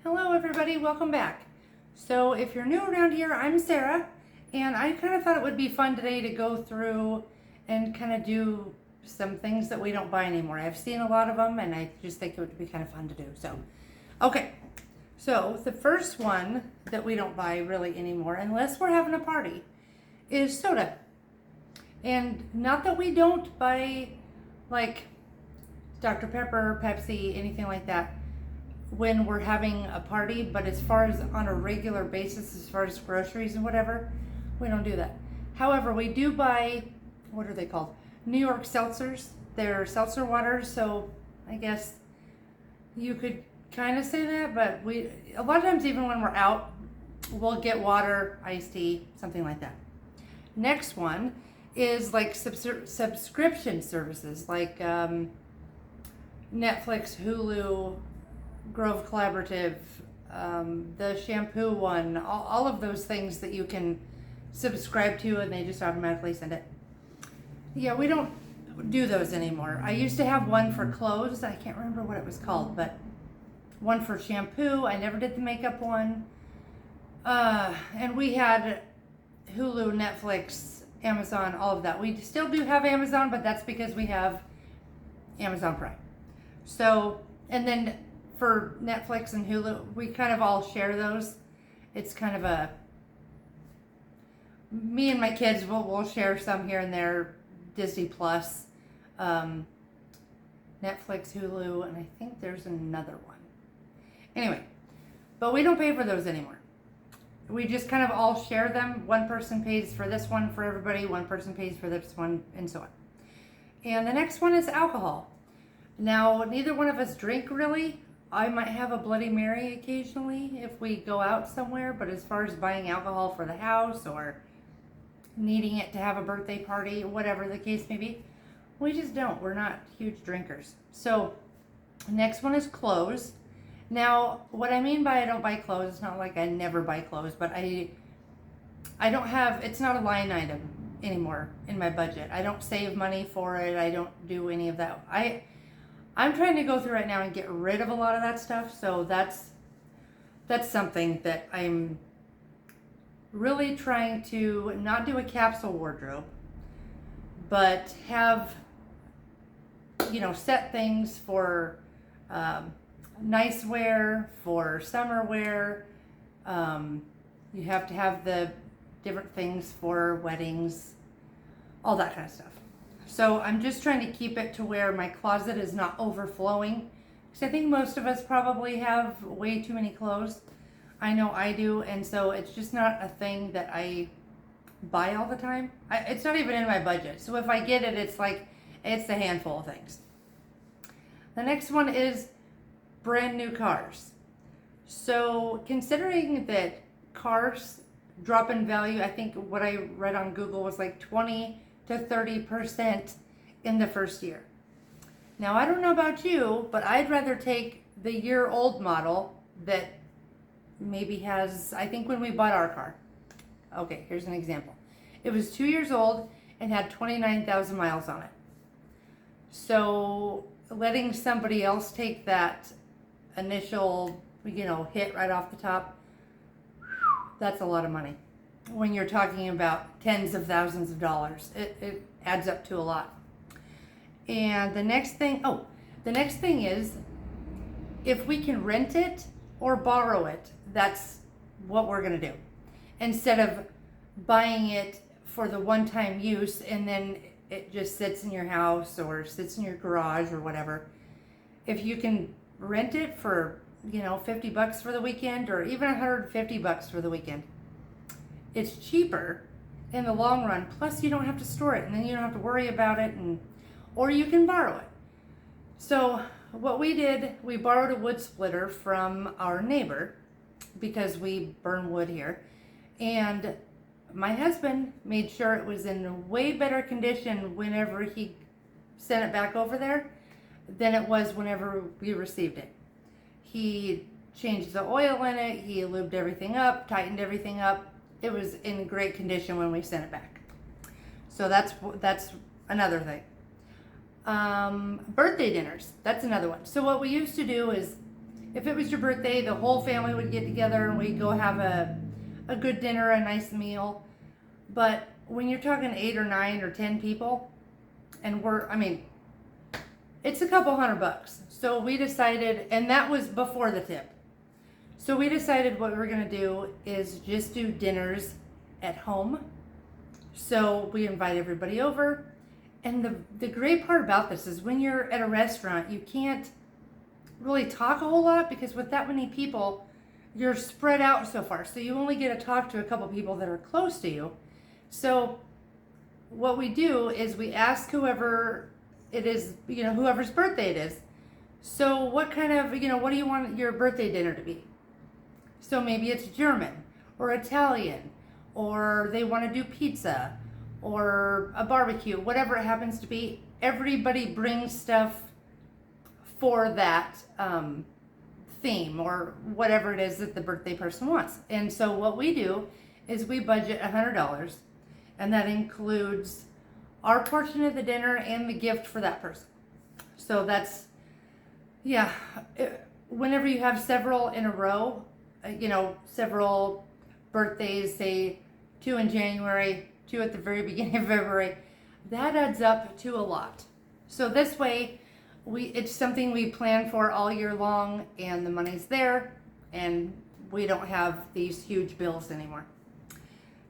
Hello everybody, welcome back. So if you're new around here, I'm Sarah, and I kind of thought it would be fun today to go through and kind of do some things that we don't buy anymore. I've seen a lot of them and I just think it would be kind of fun to do. So the first one that we don't buy really anymore, unless we're having a party, is soda. And not that we don't buy like Dr. Pepper, Pepsi, anything like that when we're having a party, but as far as on a regular basis, as far as groceries and whatever, we don't do that. However, we do buy, what are they called? New York seltzers. They're seltzer waters, so I guess you could kind of say that, but a lot of times even when we're out, we'll get water, iced tea, something like that. Next one is like subscription services like Netflix, Hulu, Grove Collaborative, the shampoo one, all of those things that you can subscribe to and they just automatically send it. Yeah, we don't do those anymore. I used to have one for clothes. I can't remember what it was called, but one for shampoo. I never did the makeup one. And we had Hulu, Netflix, Amazon, all of that. We still do have Amazon, but that's because we have Amazon Prime. So, and then for Netflix and Hulu, we kind of all share those. It's kind of me and my kids will share some here and there. Disney Plus, Netflix, Hulu, and I think there's another one. Anyway, but we don't pay for those anymore. We just kind of all share them. One person pays for this one for everybody, one person pays for this one, and so on. And the next one is alcohol. Now, neither one of us drink really. I might have a Bloody Mary occasionally if we go out somewhere, but as far as buying alcohol for the house or needing it to have a birthday party, whatever the case may be, we just don't. We're not huge drinkers. So, next one is clothes. Now, what I mean by I don't buy clothes, it's not like I never buy clothes, but I don't have, it's not a line item anymore in my budget. I don't save money for it. I don't do any of that. I'm trying to go through right now and get rid of a lot of that stuff. So that's something that I'm really trying to not do a capsule wardrobe, but have, set things for nice wear, for summer wear. You have to have the different things for weddings, all that kind of stuff. So I'm just trying to keep it to where my closet is not overflowing. Because I think most of us probably have way too many clothes. I know I do. And so it's just not a thing that I buy all the time. It's not even in my budget. So if I get it, it's a handful of things. The next one is brand new cars. So considering that cars drop in value, I think what I read on Google was like 20 to 30% in the first year. Now, I don't know about you, but I'd rather take the year-old model that maybe has, I think when we bought our car. Okay, here's an example. It was 2 years old and had 29,000 miles on it. So letting somebody else take that initial, hit right off the top, that's a lot of money. When you're talking about tens of thousands of dollars, it adds up to a lot. And the next thing is if we can rent it or borrow it, that's what we're going to do. Instead of buying it for the one-time use and then it just sits in your house or sits in your garage or whatever. If you can rent it for, $50 for the weekend or even $150 for the weekend, it's cheaper in the long run. Plus, you don't have to store it, and then you don't have to worry about it, or you can borrow it. So what we did, we borrowed a wood splitter from our neighbor because we burn wood here, and my husband made sure it was in way better condition whenever he sent it back over there than it was whenever we received it. He changed the oil in it, he lubed everything up, tightened everything up. It was in great condition when we sent it back. So that's another thing. Birthday dinners, that's another one. So what we used to do is if it was your birthday, the whole family would get together and we'd go have a good dinner, a nice meal. But when you're talking 8 or 9 or 10 people, and it's a couple $100. So we decided, and that was before the tip. So we decided what we're gonna do is just do dinners at home. So we invite everybody over. And the great part about this is when you're at a restaurant, you can't really talk a whole lot because with that many people, you're spread out so far. So you only get to talk to a couple people that are close to you. So what we do is we ask whoever it is, whoever's birthday it is. So what kind of, what do you want your birthday dinner to be? So maybe it's German or Italian, or they want to do pizza or a barbecue, whatever it happens to be. Everybody brings stuff for that theme or whatever it is that the birthday person wants. And so what we do is we budget $100, and that includes our portion of the dinner and the gift for that person. So that's, whenever you have several in a row, several birthdays, say 2 in January, 2 at the very beginning of February, that adds up to a lot. So this way, it's something we plan for all year long, and the money's there, and we don't have these huge bills anymore.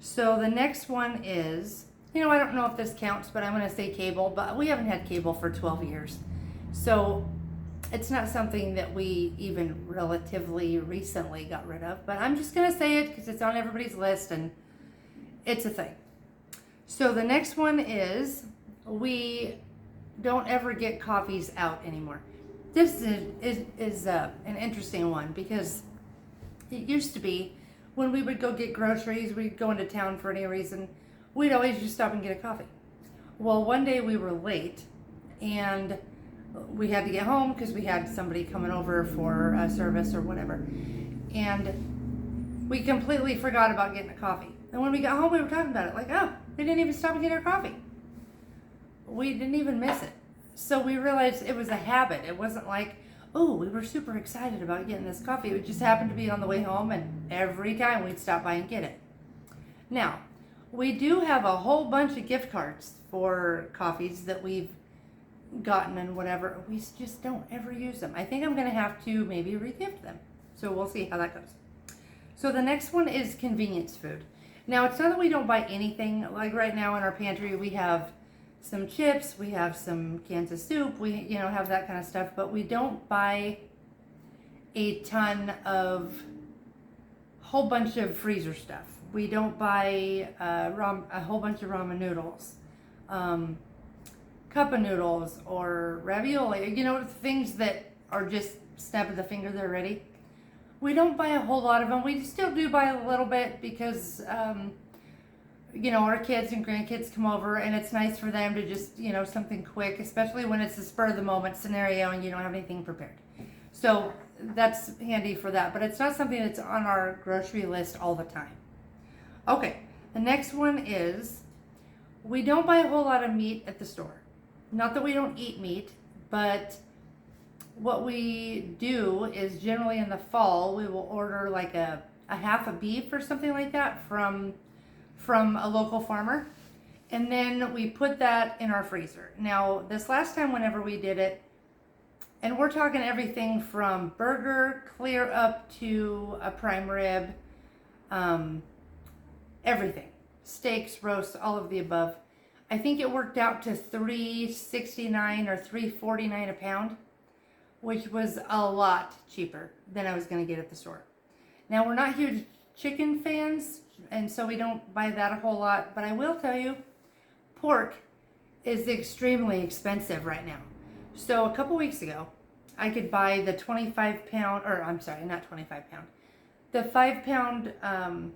So the next one is, I don't know if this counts, but I'm going to say cable, but we haven't had cable for 12 years. So it's not something that we even relatively recently got rid of, but I'm just going to say it because it's on everybody's list and it's a thing. So the next one is we don't ever get coffees out anymore. This is an interesting one because it used to be when we would go get groceries, we'd go into town for any reason, we'd always just stop and get a coffee. Well, one day we were late and we had to get home because we had somebody coming over for a service or whatever. And we completely forgot about getting a coffee. And when we got home, we were talking about it like, oh, we didn't even stop and get our coffee. We didn't even miss it. So we realized it was a habit. It wasn't like, oh, we were super excited about getting this coffee. It just happened to be on the way home, and every time we'd stop by and get it. Now, we do have a whole bunch of gift cards for coffees that we've gotten and whatever. We just don't ever use them. I think I'm going to have to maybe re-gift them. So we'll see how that goes. So the next one is convenience food. Now, it's not that we don't buy anything. Like right now in our pantry, we have some chips, we have some cans of soup, we have that kind of stuff, but we don't buy a ton of whole bunch of freezer stuff. We don't buy a whole bunch of ramen noodles, cup of noodles, or ravioli, things that are just snap of the finger, they're ready. We don't buy a whole lot of them. We still do buy a little bit because our kids and grandkids come over, and it's nice for them to just, something quick, especially when it's a spur of the moment scenario and you don't have anything prepared. So that's handy for that, but it's not something that's on our grocery list all the time. Okay, the next one is we don't buy a whole lot of meat at the store. Not that we don't eat meat, but what we do is generally in the fall, we will order like a half a beef or something like that from a local farmer, and then we put that in our freezer. Now, this last time whenever we did it, and we're talking everything from burger clear up to a prime rib, everything, steaks, roasts, all of the above. I think it worked out to $3.69 or $3.49 a pound, which was a lot cheaper than I was going to get at the store. Now, we're not huge chicken fans, and so we don't buy that a whole lot, but I will tell you, pork is extremely expensive right now. So a couple weeks ago, I could buy the 25-pound, or I'm sorry, not 25-pound, the 5-pound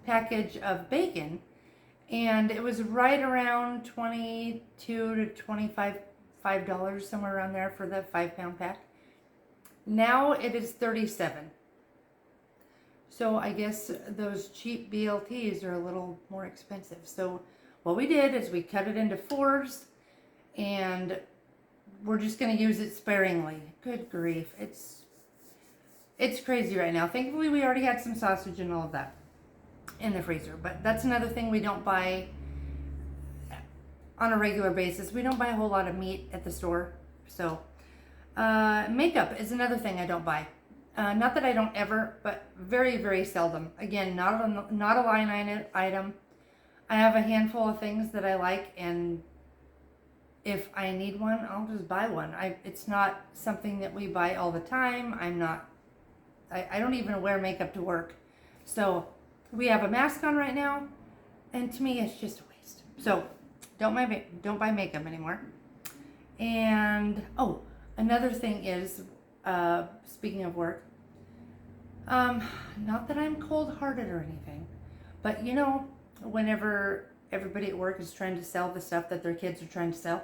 package of bacon, and it was right around $22 to $25, somewhere around there for the 5-pound pack. Now it is $37. So I guess those cheap BLTs are a little more expensive. So what we did is we cut it into 4s, and we're just going to use it sparingly. Good grief. It's crazy right now. Thankfully, we already had some sausage and all of that in the freezer. But that's another thing we don't buy on a regular basis. We don't buy a whole lot of meat at the store. So makeup is another thing I don't buy. Not that I don't ever, but very, very seldom. Again, not a line item. I have a handful of things that I like, and if I need one, I'll just buy one. It's not something that we buy all the time. I don't even wear makeup to work. So we have a mask on right now, and to me, it's just a waste. So don't buy makeup anymore. And another thing is, speaking of work, not that I'm cold-hearted or anything, but whenever everybody at work is trying to sell the stuff that their kids are trying to sell,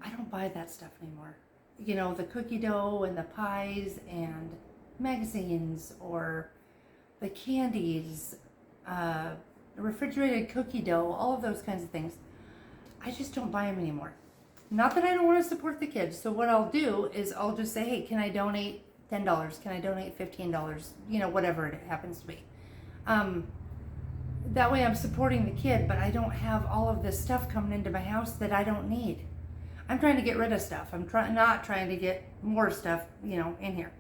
I don't buy that stuff anymore. The cookie dough and the pies and magazines or the candies, refrigerated cookie dough, all of those kinds of things. I just don't buy them anymore. Not that I don't want to support the kids. So what I'll do is I'll just say, hey, can I donate $10? Can I donate $15? Whatever it happens to be. That way I'm supporting the kid, but I don't have all of this stuff coming into my house that I don't need. I'm trying to get rid of stuff. I'm not trying to get more stuff, in here.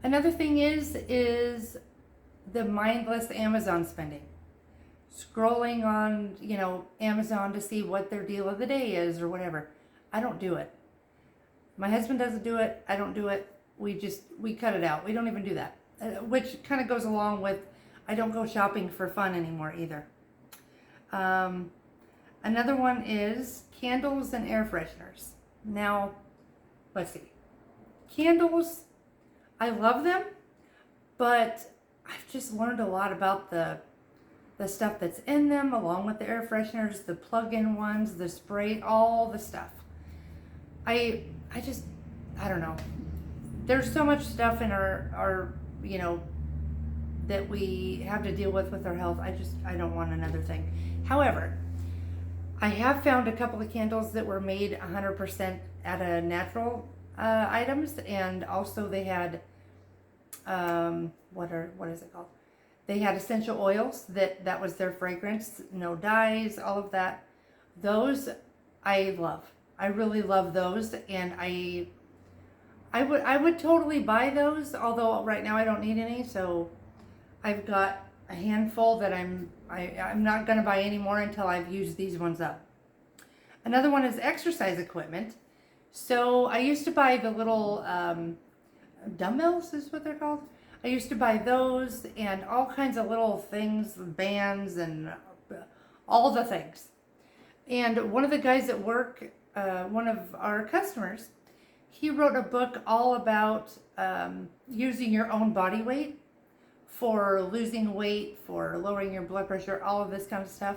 Another thing is the mindless Amazon spending. Scrolling on, Amazon to see what their deal of the day is or whatever. I don't do it. My husband doesn't do it. I don't do it. We cut it out. We don't even do that. Which kind of goes along with, I don't go shopping for fun anymore either. Another one is candles and air fresheners. Now, let's see. Candles, I love them, but I've just learned a lot about the stuff that's in them, along with the air fresheners, the plug-in ones, the spray, all the stuff. I don't know. There's so much stuff in our that we have to deal with our health. I don't want another thing. However, I have found a couple of candles that were made 100% out of natural items, and also they had what is it called? They had essential oils that was their fragrance, no dyes, all of that. Those I love. I really love those, and I would totally buy those, although right now I don't need any. So I've got a handful that I'm not going to buy any more until I've used these ones up. Another one is exercise equipment. So I used to buy the little dumbbells is what they're called. I used to buy those and all kinds of little things, bands and all the things. And one of the guys at work, one of our customers, he wrote a book all about using your own body weight for losing weight, for lowering your blood pressure, all of this kind of stuff.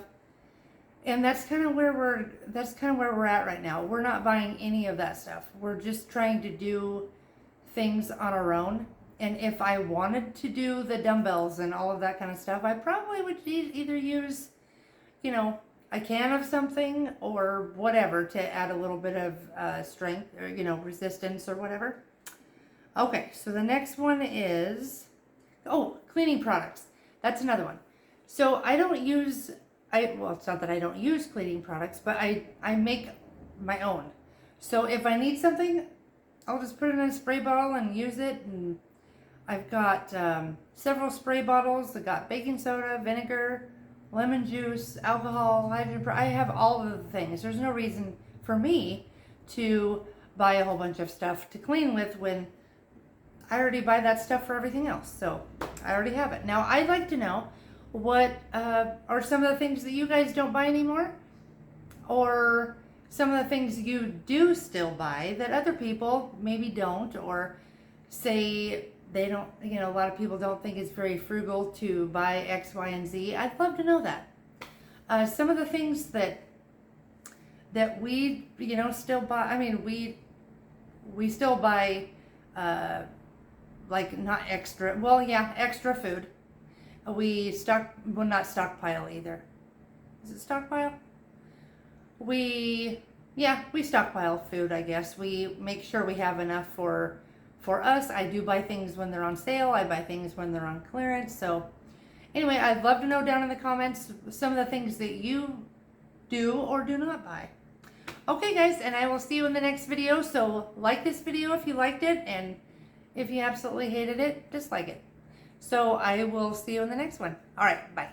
And that's kind of where we're at right now. We're not buying any of that stuff. We're just trying to do things on our own. And if I wanted to do the dumbbells and all of that kind of stuff, I probably would either use, a can of something or whatever to add a little bit of strength or, resistance or whatever. Okay, so the next one is, cleaning products. That's another one. So I don't use, it's not that I don't use cleaning products, but I make my own. So if I need something, I'll just put it in a spray bottle and use it. And I've got several spray bottles. I've got baking soda, vinegar, lemon juice, alcohol, hydrogen. I have all of the things. There's no reason for me to buy a whole bunch of stuff to clean with when I already buy that stuff for everything else. So I already have it. Now I'd like to know what are some of the things that you guys don't buy anymore, or some of the things you do still buy that other people maybe don't, or say they don't, a lot of people don't think it's very frugal to buy X, Y, and Z. I'd love to know that. Some of the things that we, still buy, I mean, we still buy, like not extra, extra food. We not stockpile either. Is it stockpile? We stockpile food, I guess. We make sure we have enough for for us, I do buy things when they're on sale. I buy things when they're on clearance. So anyway, I'd love to know down in the comments some of the things that you do or do not buy. Okay guys, and I will see you in the next video. So like this video if you liked it, and if you absolutely hated it, dislike it. So I will see you in the next one. All right, bye.